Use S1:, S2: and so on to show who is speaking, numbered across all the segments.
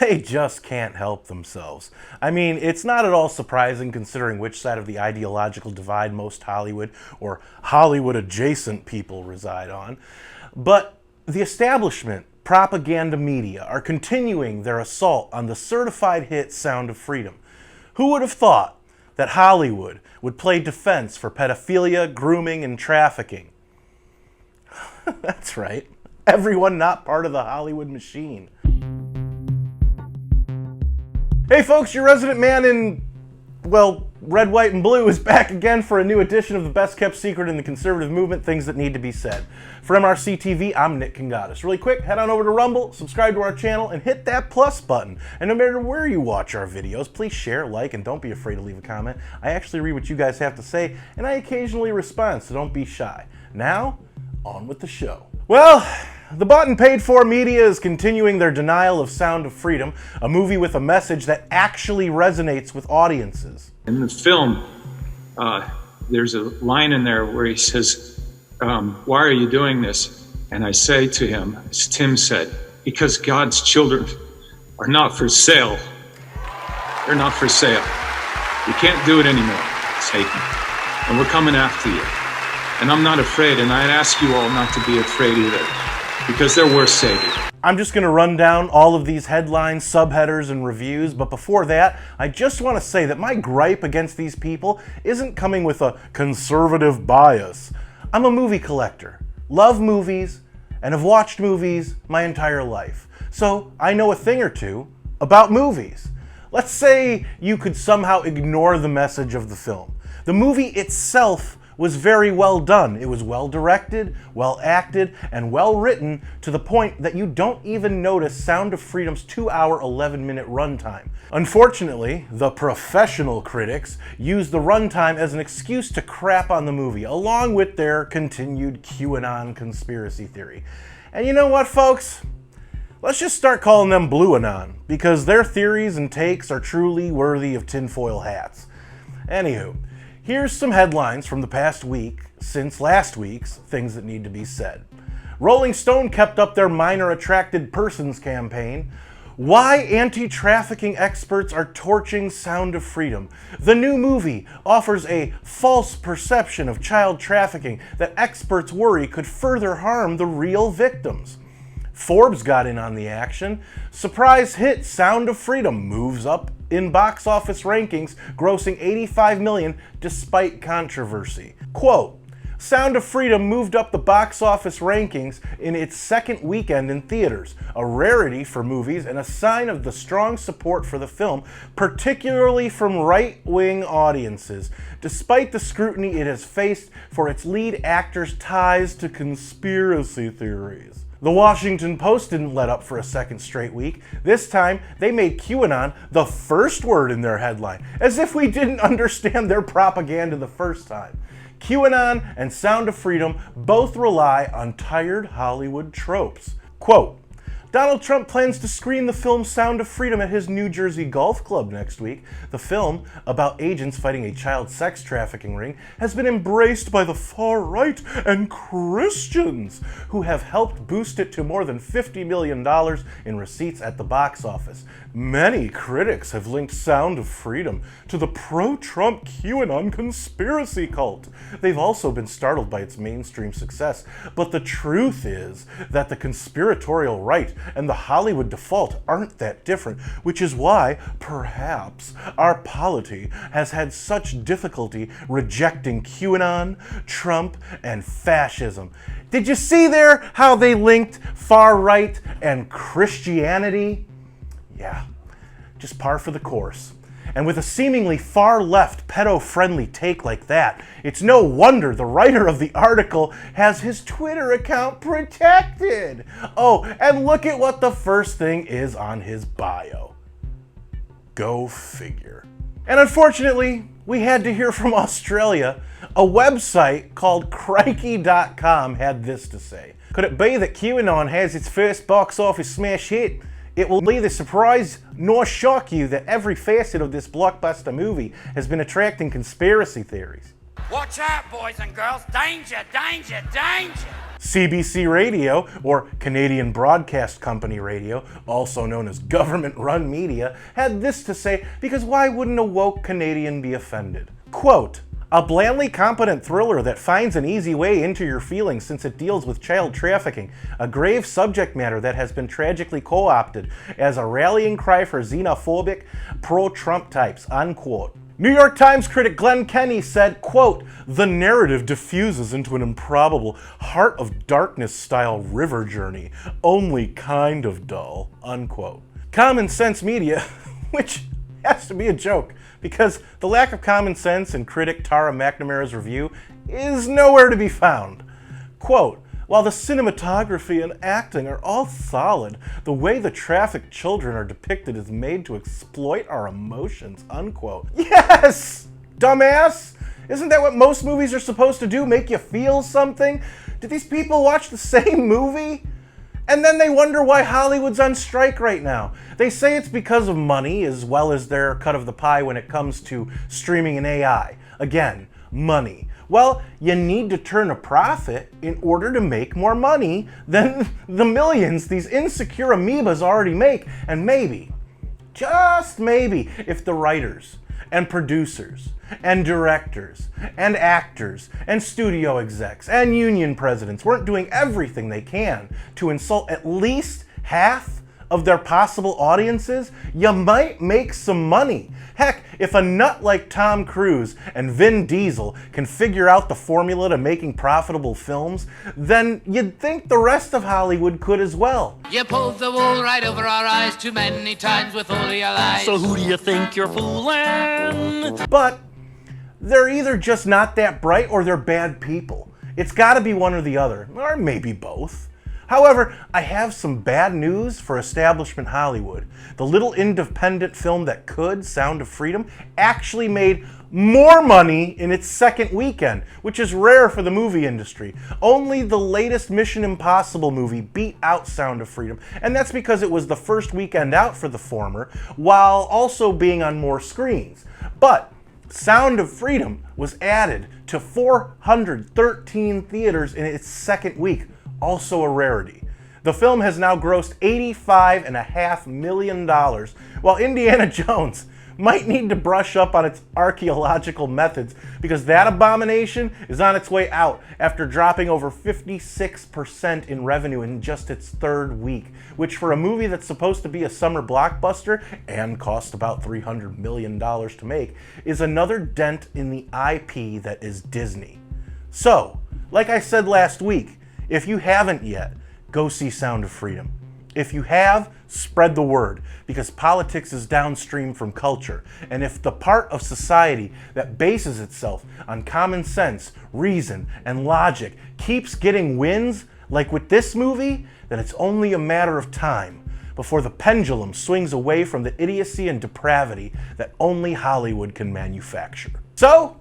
S1: they just can't help themselves. I mean, it's not at all surprising considering which side of the ideological divide most Hollywood or Hollywood-adjacent people reside on. But the establishment, propaganda media, are continuing their assault on the certified hit Sound of Freedom. Who would have thought that Hollywood would play defense for pedophilia, grooming, and trafficking? That's right. Everyone not part of the Hollywood machine. Hey folks, your resident man in, well, red, white, and blue is back again for a new edition of the best kept secret in the conservative movement, Things That Need to Be Said. For MRC-TV, I'm Nick Kangadis. Really quick, head on over to Rumble, subscribe to our channel, and hit that plus button. And no matter where you watch our videos, please share, like, and don't be afraid to leave a comment. I actually read what you guys have to say, and I occasionally respond, so don't be shy. Now, on with the show. Well, the bought and paid for media is continuing their denial of Sound of Freedom, a movie with a message that actually resonates with audiences.
S2: In the film, there's a line in there where he says, why are you doing this? And I say to him, as Tim said, because God's children are not for sale. They're not for sale. You can't do it anymore, Satan. And we're coming after you. And I'm not afraid, and I'd ask you all not to be afraid either, because they're worth saving.
S1: I'm just going to run down all of these headlines, subheaders, and reviews, but before that, I just want to say that my gripe against these people isn't coming with a conservative bias. I'm a movie collector, love movies, and have watched movies my entire life. So I know a thing or two about movies. Let's say you could somehow ignore the message of the film. The movie itself was very well done. It was well directed, well acted, and well written to the point that you don't even notice Sound of Freedom's 2-hour, 11-minute runtime. Unfortunately, the professional critics use the runtime as an excuse to crap on the movie, along with their continued QAnon conspiracy theory. And you know what, folks? Let's just start calling them Blue Anon, because their theories and takes are truly worthy of tinfoil hats. Anywho, here's some headlines from the past week since last week's Things That Need to Be Said. Rolling Stone kept up their Minor Attracted Persons campaign. Why anti-trafficking experts are torching Sound of Freedom. The new movie offers a false perception of child trafficking that experts worry could further harm the real victims. Forbes got in on the action. Surprise hit Sound of Freedom moves up in box office rankings, grossing $85 million despite controversy. Quote, Sound of Freedom moved up the box office rankings in its second weekend in theaters, a rarity for movies and a sign of the strong support for the film, particularly from right-wing audiences, despite the scrutiny it has faced for its lead actor's ties to conspiracy theories. The Washington Post didn't let up for a second straight week. This time, they made QAnon the first word in their headline, as if we didn't understand their propaganda the first time. QAnon and Sound of Freedom both rely on tired Hollywood tropes. Quote, Donald Trump plans to screen the film Sound of Freedom at his New Jersey golf club next week. The film, about agents fighting a child sex trafficking ring, has been embraced by the far right and Christians, who have helped boost it to more than $50 million in receipts at the box office. Many critics have linked Sound of Freedom to the pro-Trump QAnon conspiracy cult. They've also been startled by its mainstream success, but the truth is that the conspiratorial right and the Hollywood default aren't that different, which is why, perhaps, our polity has had such difficulty rejecting QAnon, Trump, and fascism. Did you see there how they linked far right and Christianity? Yeah, just par for the course. And with a seemingly far-left, pedo-friendly take like that, it's no wonder the writer of the article has his Twitter account protected. Oh, and look at what the first thing is on his bio. Go figure. And unfortunately, we had to hear from Australia. A website called Crikey.com had this to say. Could it be that QAnon has its first box office smash hit? It will neither surprise nor shock you that every facet of this blockbuster movie has been attracting conspiracy theories.
S3: Watch out, boys and girls. Danger, danger, danger.
S1: CBC Radio, or Canadian Broadcast Company Radio, also known as government-run media, had this to say, because why wouldn't a woke Canadian be offended? Quote, "A blandly competent thriller that finds an easy way into your feelings since it deals with child trafficking, a grave subject matter that has been tragically co-opted as a rallying cry for xenophobic, pro-Trump types," unquote. New York Times critic Glenn Kenny said, quote, "The narrative diffuses into an improbable, heart of darkness style river journey, only kind of dull," unquote. Common Sense Media, which has to be a joke, because the lack of common sense in critic Tara McNamara's review is nowhere to be found. Quote, "While the cinematography and acting are all solid, the way the trafficked children are depicted is made to exploit our emotions," unquote. Yes! Dumbass! Isn't that what most movies are supposed to do? Make you feel something? Did these people watch the same movie? And then they wonder why Hollywood's on strike right now. They say it's because of money, as well as their cut of the pie when it comes to streaming and AI. Again, money. Well, you need to turn a profit in order to make more money than the millions these insecure amoebas already make. And maybe, just maybe, if the writers and producers and directors and actors and studio execs and union presidents weren't doing everything they can to insult at least half of their possible audiences, you might make some money. Heck, if a nut like Tom Cruise and Vin Diesel can figure out the formula to making profitable films, then you'd think the rest of Hollywood could as well.
S3: You pulled the wool right over our eyes too many times with all your lies.
S4: So who do you think you're fooling?
S1: But they're either just not that bright or they're bad people. It's gotta be one or the other, or maybe both. However, I have some bad news for establishment Hollywood. The little independent film that could, Sound of Freedom, actually made more money in its second weekend, which is rare for the movie industry. Only the latest Mission Impossible movie beat out Sound of Freedom, and that's because it was the first weekend out for the former, while also being on more screens. But Sound of Freedom was added to 413 theaters in its second week, also a rarity. The film has now grossed $85.5 million, while Indiana Jones might need to brush up on its archaeological methods because that abomination is on its way out after dropping over 56% in revenue in just its third week, which for a movie that's supposed to be a summer blockbuster and cost about $300 million to make is another dent in the IP that is Disney. So, like I said last week, if you haven't yet, go see Sound of Freedom. If you have, spread the word, because politics is downstream from culture. And if the part of society that bases itself on common sense, reason, and logic keeps getting wins, like with this movie, then it's only a matter of time before the pendulum swings away from the idiocy and depravity that only Hollywood can manufacture. So,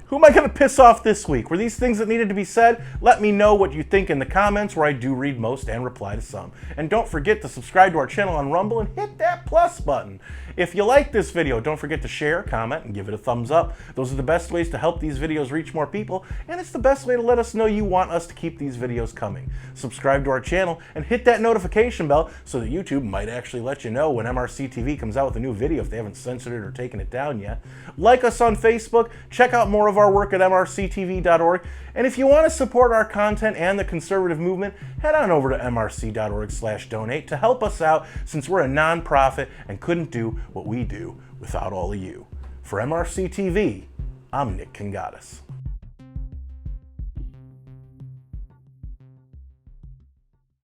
S1: who am I going to piss off this week? Were these things that needed to be said? Let me know what you think in the comments, where I do read most and reply to some. And don't forget to subscribe to our channel on Rumble and hit that plus button. If you like this video, don't forget to share, comment, and give it a thumbs up. Those are the best ways to help these videos reach more people, and it's the best way to let us know you want us to keep these videos coming. Subscribe to our channel and hit that notification bell so that YouTube might actually let you know when MRC-TV comes out with a new video if they haven't censored it or taken it down yet. Like us on Facebook, check out more of our work at MRCTV.org, and if you want to support our content and the conservative movement, head on over to MRC.org/donate to help us out, since we're a non-profit and couldn't do what we do without all of you. For MRC TV, I'm Nick Kangadis.